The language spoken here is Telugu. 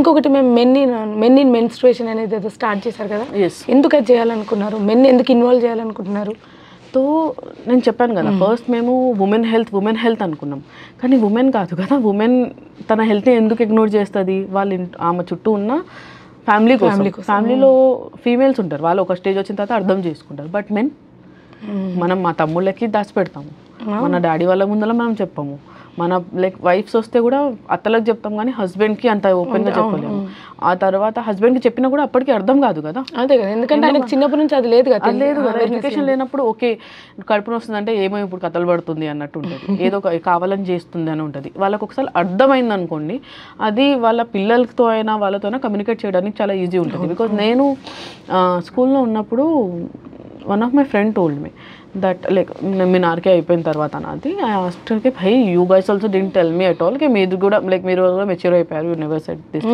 ఇంకొకటి మేము మెన్ ఇన్ మెన్స్ట్రుయేషన్ అనేది ఏదో స్టార్ట్ చేశారు కదా, ఎందుకు అది చేయాలనుకున్నారు? మెన్ ఎందుకు ఇన్వాల్వ్ చేయాలనుకుంటున్నారు? సో నేను చెప్పాను కదా, ఫస్ట్ మేము ఉమెన్ హెల్త్ అనుకున్నాం, కానీ ఉమెన్ కాదు కదా. ఉమెన్ తన హెల్త్ని ఎందుకు ఇగ్నోర్ చేస్తుంది? ఆమె చుట్టూ ఉన్న ఫ్యామిలీ కోసం. ఫ్యామిలీలో ఫీమేల్స్ ఉంటారు, వాళ్ళు ఒక స్టేజ్ వచ్చిన తర్వాత అర్థం చేసుకుంటారు. బట్ మెన్, మనం మా తమ్ముళ్ళకి దాచిపెడతాము, మన డాడీ వాళ్ళ ముందర మనం చెప్పము. మన లైక్ వైఫ్స్ వస్తే కూడా అత్తలకు చెప్తాం, కానీ హస్బెండ్కి అంత ఓపెన్గా చెప్పలేము. ఆ తర్వాత హస్బెండ్కి చెప్పినా కూడా అప్పటికి అర్థం కాదు కదా. అదే కదా, ఎందుకంటే ఆయనకు చిన్నప్పటి నుంచి అది లేదు కదా. లేదు కదా, ఎడ్యుకేషన్ లేనప్పుడు ఓకే కడుపున వస్తుందంటే ఏమో ఇప్పుడు కథలు పడుతుంది అన్నట్టు ఉంటుంది, ఏదో కావాలని చేస్తుంది అని ఉంటుంది. వాళ్ళకి ఒకసారి అర్థమైంది అనుకోండి, అది వాళ్ళ పిల్లలతో అయినా వాళ్ళతో అయినా కమ్యూనికేట్ చేయడానికి చాలా ఈజీ ఉంటుంది. బికాజ్ నేను స్కూల్లో ఉన్నప్పుడు one of my friend told me that like నేను ఆర్కే అయిపోయిన తర్వాత నాది ఐ ఆస్క్డ్ కి, భై you guys also didn't tell me at all కి మీరు కూడా లైక్ మీరు మెచ్యూర్ అయిపోయారు, యూ నెవర్ సెడ్ దిస్.